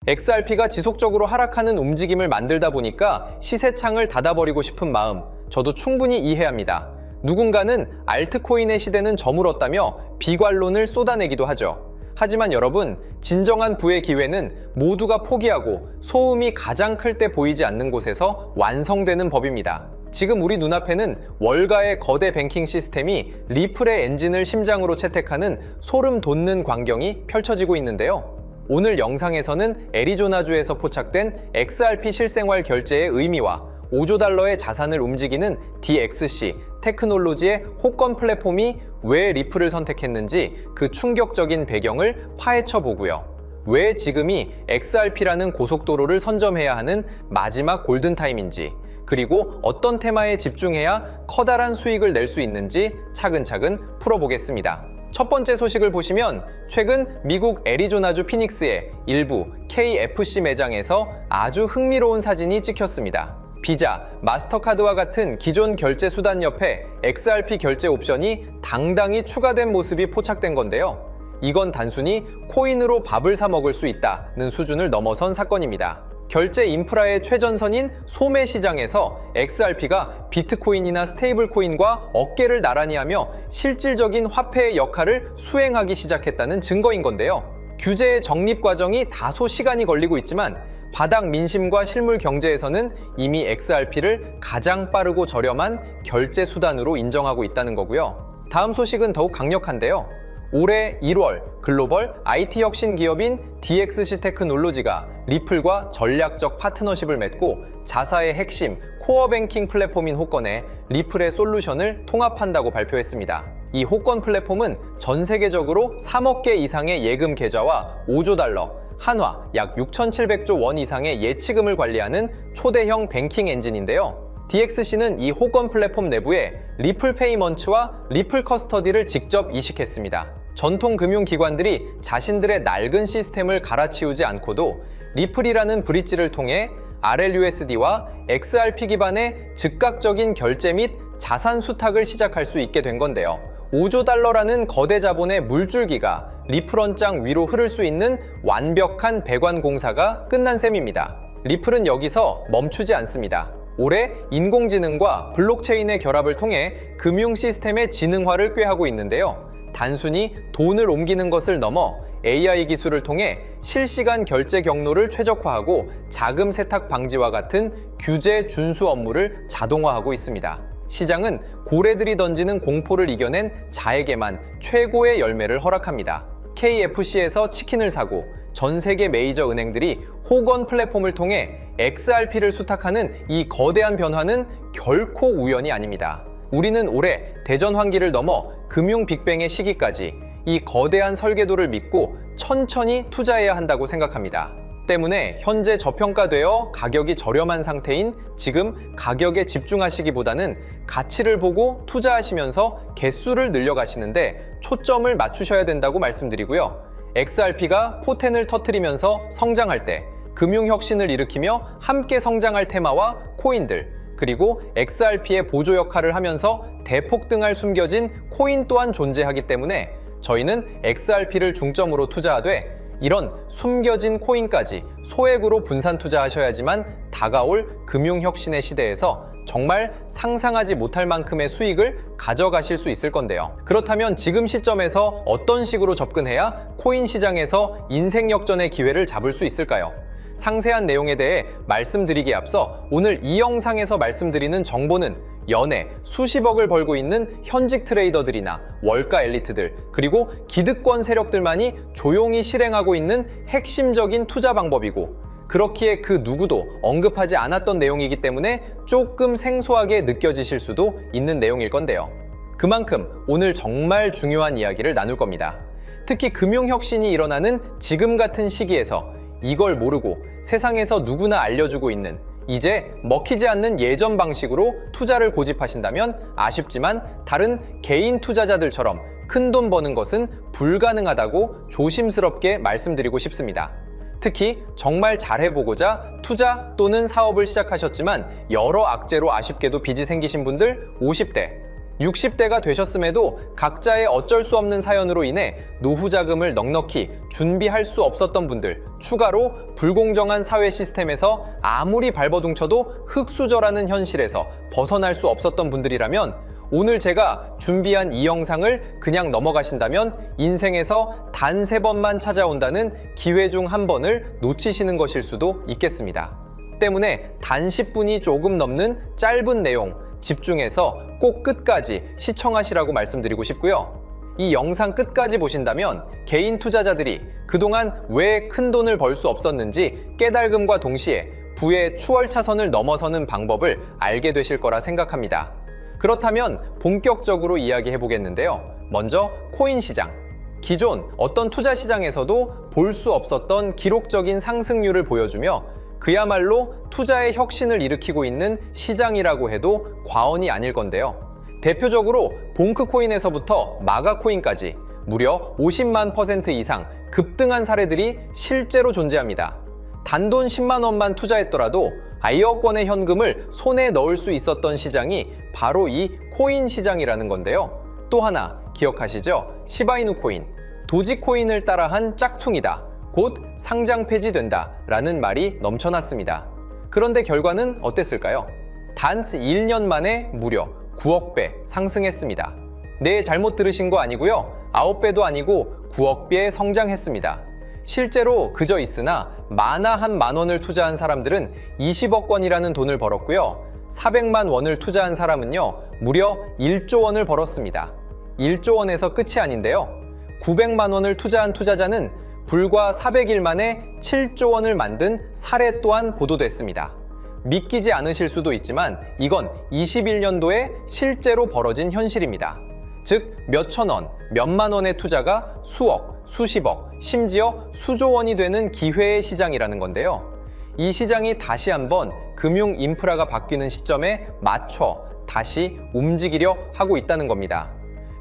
XRP가 지속적으로 하락하는 움직임을 만들다 보니까 시세창을 닫아버리고 싶은 마음, 저도 충분히 이해합니다. 누군가는 알트코인의 시대는 저물었다며 비관론을 쏟아내기도 하죠. 하지만 여러분, 진정한 부의 기회는 모두가 포기하고 소음이 가장 클 때 보이지 않는 곳에서 완성되는 법입니다. 지금 우리 눈앞에는 월가의 거대 뱅킹 시스템이 리플의 엔진을 심장으로 채택하는 소름 돋는 광경이 펼쳐지고 있는데요. 오늘 영상에서는 애리조나주에서 포착된 XRP 실생활 결제의 의미와 5조 달러의 자산을 움직이는 DXC 테크놀로지의 호권 플랫폼이 왜 리플을 선택했는지 그 충격적인 배경을 파헤쳐 보고요. 왜 지금이 XRP라는 고속도로를 선점해야 하는 마지막 골든타임인지, 그리고 어떤 테마에 집중해야 커다란 수익을 낼 수 있는지 차근차근 풀어보겠습니다. 첫 번째 소식을 보시면 최근 미국 애리조나주 피닉스의 일부 KFC 매장에서 아주 흥미로운 사진이 찍혔습니다. 비자, 마스터카드와 같은 기존 결제 수단 옆에 XRP 결제 옵션이 당당히 추가된 모습이 포착된 건데요. 이건 단순히 코인으로 밥을 사 먹을 수 있다는 수준을 넘어선 사건입니다. 결제 인프라의 최전선인 소매 시장에서 XRP가 비트코인이나 스테이블코인과 어깨를 나란히 하며 실질적인 화폐의 역할을 수행하기 시작했다는 증거인 건데요. 규제의 정립 과정이 다소 시간이 걸리고 있지만 바닥 민심과 실물 경제에서는 이미 XRP를 가장 빠르고 저렴한 결제 수단으로 인정하고 있다는 거고요. 다음 소식은 더욱 강력한데요. 올해 1월 글로벌 IT 혁신 기업인 DXC 테크놀로지가 리플과 전략적 파트너십을 맺고 자사의 핵심 코어 뱅킹 플랫폼인 호권에 리플의 솔루션을 통합한다고 발표했습니다. 이 호권 플랫폼은 전 세계적으로 3억 개 이상의 예금 계좌와 5조 달러, 한화 약 6,700조 원 이상의 예치금을 관리하는 초대형 뱅킹 엔진인데요. DXC는 이 호권 플랫폼 내부에 리플 페이먼츠와 리플 커스터디를 직접 이식했습니다. 전통 금융기관들이 자신들의 낡은 시스템을 갈아치우지 않고도 리플이라는 브릿지를 통해 RLUSD와 XRP 기반의 즉각적인 결제 및 자산 수탁을 시작할 수 있게 된 건데요. 5조 달러라는 거대 자본의 물줄기가 리플 원장 위로 흐를 수 있는 완벽한 배관 공사가 끝난 셈입니다. 리플은 여기서 멈추지 않습니다. 올해 인공지능과 블록체인의 결합을 통해 금융 시스템의 지능화를 꾀하고 있는데요. 단순히 돈을 옮기는 것을 넘어 AI 기술을 통해 실시간 결제 경로를 최적화하고 자금 세탁 방지와 같은 규제 준수 업무를 자동화하고 있습니다. 시장은 고래들이 던지는 공포를 이겨낸 자에게만 최고의 열매를 허락합니다. KFC에서 치킨을 사고 전 세계 메이저 은행들이 호건 플랫폼을 통해 XRP를 수탁하는 이 거대한 변화는 결코 우연이 아닙니다. 우리는 올해 대전 환기를 넘어 금융 빅뱅의 시기까지 이 거대한 설계도를 믿고 천천히 투자해야 한다고 생각합니다. 때문에 현재 저평가되어 가격이 저렴한 상태인 지금 가격에 집중하시기보다는 가치를 보고 투자하시면서 개수를 늘려가시는데 초점을 맞추셔야 된다고 말씀드리고요. XRP가 포텐을 터뜨리면서 성장할 때 금융혁신을 일으키며 함께 성장할 테마와 코인들, 그리고 XRP의 보조 역할을 하면서 대폭등할 숨겨진 코인 또한 존재하기 때문에 저희는 XRP를 중점으로 투자하되 이런 숨겨진 코인까지 소액으로 분산 투자하셔야지만 다가올 금융혁신의 시대에서 정말 상상하지 못할 만큼의 수익을 가져가실 수 있을 건데요. 그렇다면 지금 시점에서 어떤 식으로 접근해야 코인 시장에서 인생 역전의 기회를 잡을 수 있을까요? 상세한 내용에 대해 말씀드리기에 앞서 오늘 이 영상에서 말씀드리는 정보는 연에 수십억을 벌고 있는 현직 트레이더들이나 월가 엘리트들, 그리고 기득권 세력들만이 조용히 실행하고 있는 핵심적인 투자 방법이고, 그렇기에 그 누구도 언급하지 않았던 내용이기 때문에 조금 생소하게 느껴지실 수도 있는 내용일 건데요. 그만큼 오늘 정말 중요한 이야기를 나눌 겁니다. 특히 금융혁신이 일어나는 지금 같은 시기에서 이걸 모르고 세상에서 누구나 알려주고 있는, 이제 먹히지 않는 예전 방식으로 투자를 고집하신다면 아쉽지만 다른 개인 투자자들처럼 큰돈 버는 것은 불가능하다고 조심스럽게 말씀드리고 싶습니다. 특히 정말 잘해보고자 투자 또는 사업을 시작하셨지만 여러 악재로 아쉽게도 빚이 생기신 분들 50대, 60대가 되셨음에도 각자의 어쩔 수 없는 사연으로 인해 노후 자금을 넉넉히 준비할 수 없었던 분들, 추가로 불공정한 사회 시스템에서 아무리 발버둥쳐도 흙수저라는 현실에서 벗어날 수 없었던 분들이라면 오늘 제가 준비한 이 영상을 그냥 넘어가신다면 인생에서 단 3번만 찾아온다는 기회 중 한 번을 놓치시는 것일 수도 있겠습니다. 때문에 단 10분이 조금 넘는 짧은 내용 집중해서 꼭 끝까지 시청하시라고 말씀드리고 싶고요. 이 영상 끝까지 보신다면 개인 투자자들이 그동안 왜 큰 돈을 벌 수 없었는지 깨달음과 동시에 부의 추월차선을 넘어서는 방법을 알게 되실 거라 생각합니다. 그렇다면 본격적으로 이야기해 보겠는데요. 먼저 코인 시장. 기존 어떤 투자 시장에서도 볼 수 없었던 기록적인 상승률을 보여주며 그야말로 투자의 혁신을 일으키고 있는 시장이라고 해도 과언이 아닐 건데요. 대표적으로 봉크코인에서부터 마가코인까지 무려 50만 % 이상 급등한 사례들이 실제로 존재합니다. 단돈 10만 원만 투자했더라도 1억 원의 현금을 손에 넣을 수 있었던 시장이 바로 이 코인 시장이라는 건데요. 또 하나 기억하시죠? 시바이누 코인, 도지코인을 따라한 짝퉁이다. 곧 상장 폐지된다 라는 말이 넘쳐났습니다. 그런데 결과는 어땠을까요? 단 1년 만에 무려 9억 배 상승했습니다. 네, 잘못 들으신 거 아니고요. 9배도 아니고 9억 배 성장했습니다. 실제로 그저 있으나 만화 한 만 원을 투자한 사람들은 20억 원이라는 돈을 벌었고요. 400만 원을 투자한 사람은요, 무려 1조 원을 벌었습니다. 1조 원에서 끝이 아닌데요. 900만 원을 투자한 투자자는 불과 400일 만에 7조 원을 만든 사례 또한 보도됐습니다. 믿기지 않으실 수도 있지만 이건 21년도에 실제로 벌어진 현실입니다. 즉 몇천 원, 몇만 원의 투자가 수억, 수십억, 심지어 수조 원이 되는 기회의 시장이라는 건데요. 이 시장이 다시 한번 금융 인프라가 바뀌는 시점에 맞춰 다시 움직이려 하고 있다는 겁니다.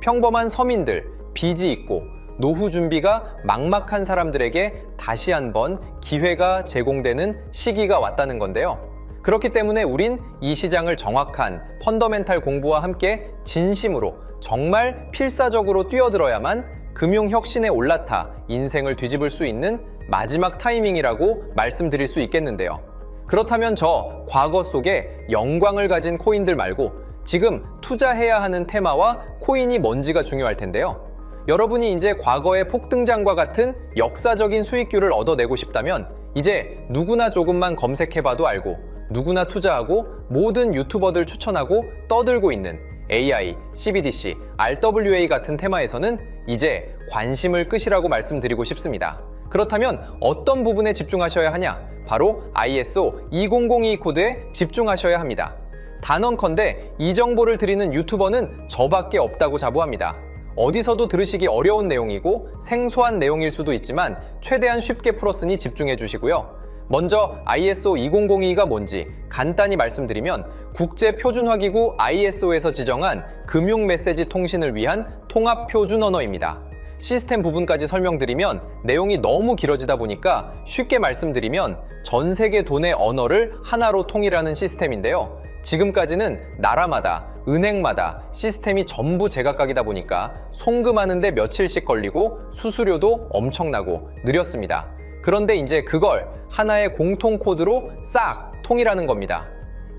평범한 서민들, 빚이 있고 노후 준비가 막막한 사람들에게 다시 한번 기회가 제공되는 시기가 왔다는 건데요. 그렇기 때문에 우린 이 시장을 정확한 펀더멘탈 공부와 함께 진심으로 정말 필사적으로 뛰어들어야만 금융혁신에 올라타 인생을 뒤집을 수 있는 마지막 타이밍이라고 말씀드릴 수 있겠는데요. 그렇다면 저 과거 속에 영광을 가진 코인들 말고 지금 투자해야 하는 테마와 코인이 뭔지가 중요할 텐데요. 여러분이 이제 과거의 폭등장과 같은 역사적인 수익률을 얻어내고 싶다면 이제 누구나 조금만 검색해봐도 알고 누구나 투자하고 모든 유튜버들 추천하고 떠들고 있는 AI, CBDC, RWA 같은 테마에서는 이제 관심을 끄시라고 말씀드리고 싶습니다. 그렇다면 어떤 부분에 집중하셔야 하냐? 바로 ISO 20022 코드에 집중하셔야 합니다. 단언컨대 이 정보를 드리는 유튜버는 저밖에 없다고 자부합니다. 어디서도 들으시기 어려운 내용이고 생소한 내용일 수도 있지만 최대한 쉽게 풀었으니 집중해 주시고요. 먼저 ISO 2002가 뭔지 간단히 말씀드리면 국제표준화기구 ISO에서 지정한 금융 메시지 통신을 위한 통합 표준 언어입니다. 시스템 부분까지 설명드리면 내용이 너무 길어지다 보니까 쉽게 말씀드리면 전 세계 돈의 언어를 하나로 통일하는 시스템인데요. 지금까지는 나라마다, 은행마다 시스템이 전부 제각각이다 보니까 송금하는데 며칠씩 걸리고 수수료도 엄청나고 느렸습니다. 그런데 이제 그걸 하나의 공통 코드로 싹 통일하는 겁니다.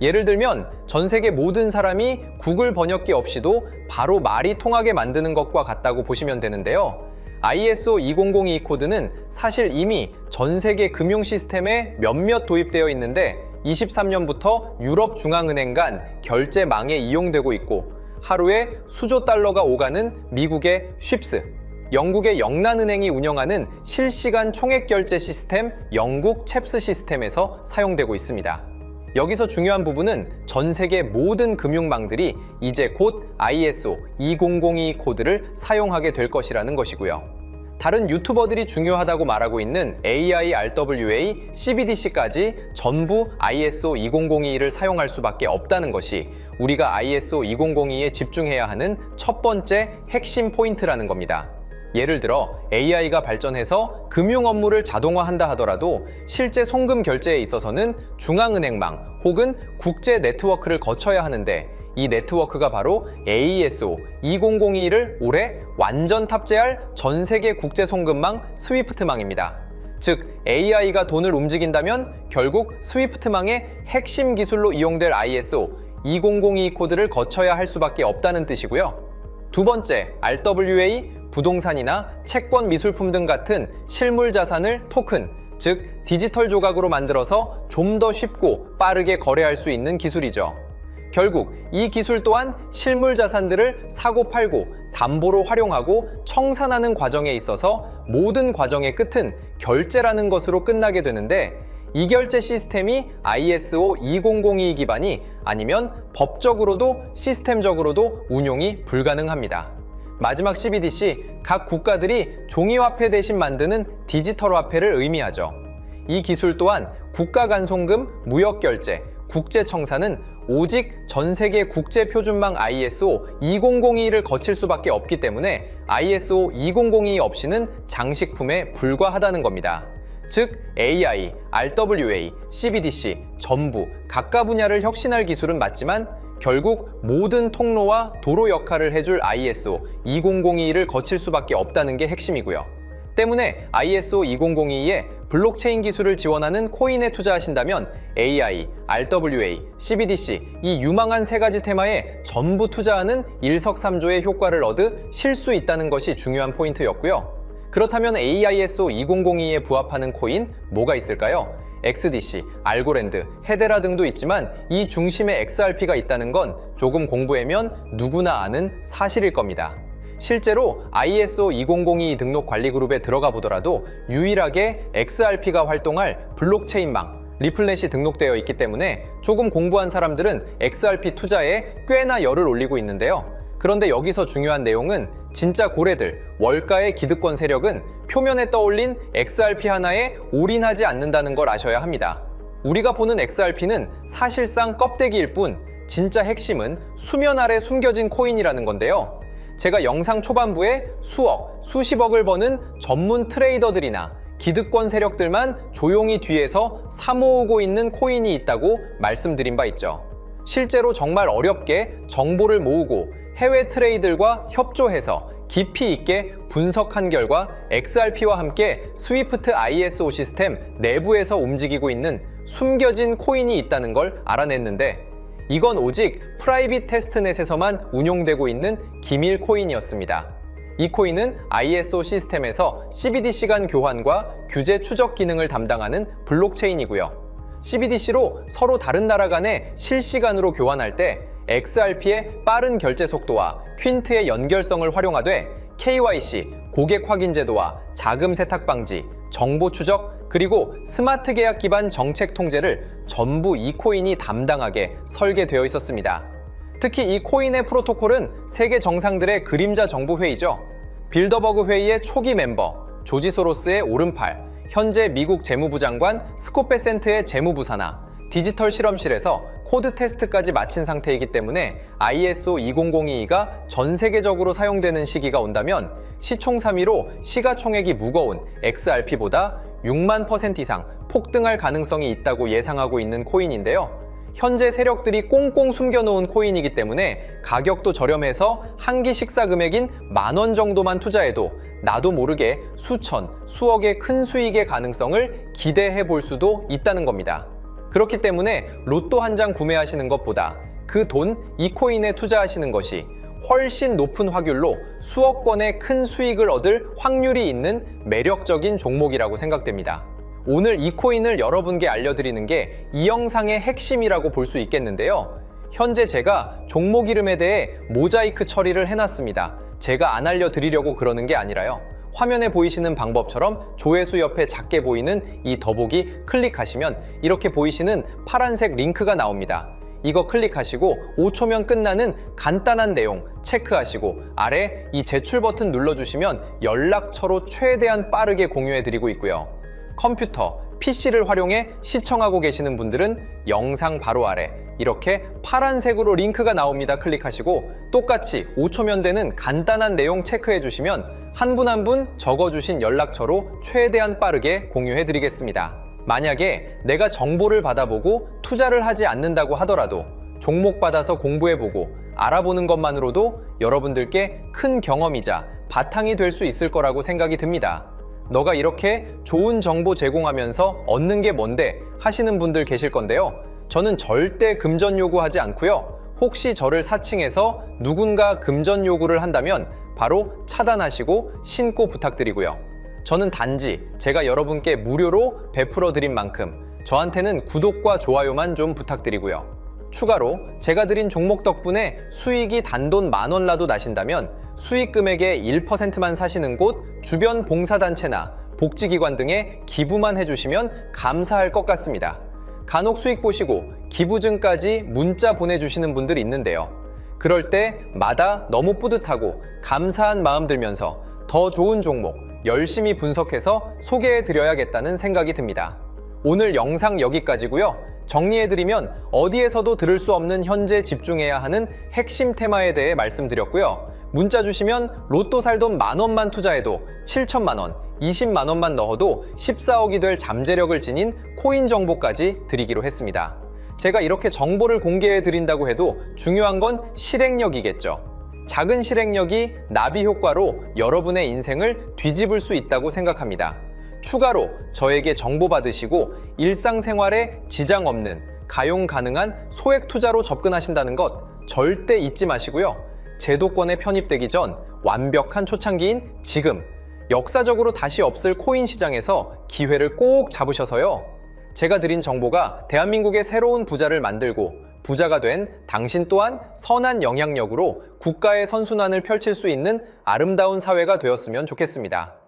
예를 들면 전 세계 모든 사람이 구글 번역기 없이도 바로 말이 통하게 만드는 것과 같다고 보시면 되는데요. ISO 2002 코드는 사실 이미 전 세계 금융 시스템에 몇몇 도입되어 있는데 23년부터 유럽 중앙은행 간 결제망에 이용되고 있고 하루에 수조 달러가 오가는 미국의 쉽스, 영국의 영란은행이 운영하는 실시간 총액 결제 시스템 영국 챕스 시스템에서 사용되고 있습니다. 여기서 중요한 부분은 전 세계 모든 금융망들이 이제 곧 ISO 2002 코드를 사용하게 될 것이라는 것이고요. 다른 유튜버들이 중요하다고 말하고 있는 AI, RWA, CBDC까지 전부 ISO 2002를 사용할 수밖에 없다는 것이 우리가 ISO 2002에 집중해야 하는 첫 번째 핵심 포인트라는 겁니다. 예를 들어 AI가 발전해서 금융 업무를 자동화한다 하더라도 실제 송금 결제에 있어서는 중앙은행망 혹은 국제 네트워크를 거쳐야 하는데 이 네트워크가 바로 AESO 2002를 올해 완전 탑재할 전 세계 국제 송금망 스위프트망입니다. 즉 AI가 돈을 움직인다면 결국 스위프트망의 핵심 기술로 이용될 ISO 2002 코드를 거쳐야 할 수밖에 없다는 뜻이고요. 두 번째, RWA, 부동산이나 채권 미술품 등 같은 실물 자산을 토큰, 즉 디지털 조각으로 만들어서 좀 더 쉽고 빠르게 거래할 수 있는 기술이죠. 결국 이 기술 또한 실물 자산들을 사고 팔고 담보로 활용하고 청산하는 과정에 있어서 모든 과정의 끝은 결제라는 것으로 끝나게 되는데, 이 결제 시스템이 ISO 2002 기반이 아니면 법적으로도 시스템적으로도 운용이 불가능합니다. 마지막 CBDC, 각 국가들이 종이화폐 대신 만드는 디지털 화폐를 의미하죠. 이 기술 또한 국가 간송금, 무역결제, 국제청산은 오직 전 세계 국제표준망 ISO 2002를 거칠 수밖에 없기 때문에 ISO 2002 없이는 장식품에 불과하다는 겁니다. 즉 AI, RWA, CBDC 전부 각각 분야를 혁신할 기술은 맞지만 결국 모든 통로와 도로 역할을 해줄 ISO 2002를 거칠 수밖에 없다는 게 핵심이고요. 때문에 ISO 2002에 블록체인 기술을 지원하는 코인에 투자하신다면 AI, RWA, CBDC 이 유망한 세 가지 테마에 전부 투자하는 일석삼조의 효과를 얻으실 수 있다는 것이 중요한 포인트였고요. 그렇다면 AISO 2002에 부합하는 코인 뭐가 있을까요? XDC, 알고랜드, 헤데라 등도 있지만 이 중심에 XRP가 있다는 건 조금 공부하면 누구나 아는 사실일 겁니다. 실제로 ISO 2002 등록 관리 그룹에 들어가 보더라도 유일하게 XRP가 활동할 블록체인망, 리플넷이 등록되어 있기 때문에 조금 공부한 사람들은 XRP 투자에 꽤나 열을 올리고 있는데요. 그런데 여기서 중요한 내용은 진짜 고래들, 월가의 기득권 세력은 표면에 떠올린 XRP 하나에 올인하지 않는다는 걸 아셔야 합니다. 우리가 보는 XRP는 사실상 껍데기일 뿐 진짜 핵심은 수면 아래 숨겨진 코인이라는 건데요. 제가 영상 초반부에 수억, 수십억을 버는 전문 트레이더들이나 기득권 세력들만 조용히 뒤에서 사모으고 있는 코인이 있다고 말씀드린 바 있죠. 실제로 정말 어렵게 정보를 모으고 해외 트레이더들과 협조해서 깊이 있게 분석한 결과 XRP와 함께 스위프트 ISO 시스템 내부에서 움직이고 있는 숨겨진 코인이 있다는 걸 알아냈는데, 이건 오직 프라이빗 테스트넷에서만 운용되고 있는 기밀 코인이었습니다. 이 코인은 ISO 시스템에서 CBDC 간 교환과 규제 추적 기능을 담당하는 블록체인이고요. CBDC로 서로 다른 나라 간에 실시간으로 교환할 때 XRP의 빠른 결제 속도와 퀸트의 연결성을 활용하되 KYC, 고객 확인 제도와 자금 세탁 방지, 정보 추적, 그리고 스마트 계약 기반 정책 통제를 전부 이 코인이 담당하게 설계되어 있었습니다. 특히 이 코인의 프로토콜은 세계 정상들의 그림자 정부 회의죠. 빌더버그 회의의 초기 멤버, 조지 소로스의 오른팔, 현재 미국 재무부 장관 스콧 베센트의 재무부 산하, 디지털 실험실에서 코드 테스트까지 마친 상태이기 때문에 ISO 2002가 전 세계적으로 사용되는 시기가 온다면 시총삼위로 시가총액이 무거운 XRP보다 6만% 이상 폭등할 가능성이 있다고 예상하고 있는 코인인데요. 현재 세력들이 꽁꽁 숨겨놓은 코인이기 때문에 가격도 저렴해서 한 끼 식사 금액인 10,000원 정도만 투자해도 나도 모르게 수천, 수억의 큰 수익의 가능성을 기대해 볼 수도 있다는 겁니다. 그렇기 때문에 로또 한 장 구매하시는 것보다 그 돈 이 코인에 투자하시는 것이 훨씬 높은 확률로 수억 건의 큰 수익을 얻을 확률이 있는 매력적인 종목이라고 생각됩니다. 오늘 이 코인을 여러분께 알려드리는 게 이 영상의 핵심이라고 볼 수 있겠는데요. 현재 제가 종목 이름에 대해 모자이크 처리를 해놨습니다. 제가 안 알려드리려고 그러는 게 아니라요. 화면에 보이시는 방법처럼 조회수 옆에 작게 보이는 이 더보기 클릭하시면 이렇게 보이시는 파란색 링크가 나옵니다. 이거 클릭하시고 5초면 끝나는 간단한 내용 체크하시고 아래 이 제출 버튼 눌러주시면 연락처로 최대한 빠르게 공유해드리고 있고요. 컴퓨터, PC를 활용해 시청하고 계시는 분들은 영상 바로 아래 이렇게 파란색으로 링크가 나옵니다. 클릭하시고 똑같이 5초면 되는 간단한 내용 체크해 주시면 한 분 한 분 적어주신 연락처로 최대한 빠르게 공유해 드리겠습니다. 만약에 내가 정보를 받아보고 투자를 하지 않는다고 하더라도 종목받아서 공부해보고 알아보는 것만으로도 여러분들께 큰 경험이자 바탕이 될 수 있을 거라고 생각이 듭니다. 너가 이렇게 좋은 정보 제공하면서 얻는 게 뭔데 하시는 분들 계실 건데요. 저는 절대 금전 요구하지 않고요. 혹시 저를 사칭해서 누군가 금전 요구를 한다면 바로 차단하시고 신고 부탁드리고요. 저는 단지 제가 여러분께 무료로 베풀어 드린 만큼 저한테는 구독과 좋아요만 좀 부탁드리고요. 추가로 제가 드린 종목 덕분에 수익이 단돈 10,000원 라도 나신다면 수익 금액의 1%만 사시는 곳 주변 봉사단체나 복지기관 등에 기부만 해주시면 감사할 것 같습니다. 간혹 수익 보시고 기부증까지 문자 보내주시는 분들이 있는데요. 그럴 때마다 너무 뿌듯하고 감사한 마음 들면서 더 좋은 종목 열심히 분석해서 소개해드려야겠다는 생각이 듭니다. 오늘 영상 여기까지고요. 정리해드리면 어디에서도 들을 수 없는 현재 집중해야 하는 핵심 테마에 대해 말씀드렸고요. 문자 주시면 로또 살 돈 10,000원만 투자해도 7,000만 원, 20만 원만 넣어도 14억이 될 잠재력을 지닌 코인 정보까지 드리기로 했습니다. 제가 이렇게 정보를 공개해 드린다고 해도 중요한 건 실행력이겠죠. 작은 실행력이 나비 효과로 여러분의 인생을 뒤집을 수 있다고 생각합니다. 추가로 저에게 정보 받으시고 일상생활에 지장 없는 가용 가능한 소액 투자로 접근하신다는 것 절대 잊지 마시고요. 제도권에 편입되기 전 완벽한 초창기인 지금 역사적으로 다시 없을 코인 시장에서 기회를 꼭 잡으셔서요. 제가 드린 정보가 대한민국의 새로운 부자를 만들고 부자가 된 당신 또한 선한 영향력으로 국가의 선순환을 펼칠 수 있는 아름다운 사회가 되었으면 좋겠습니다.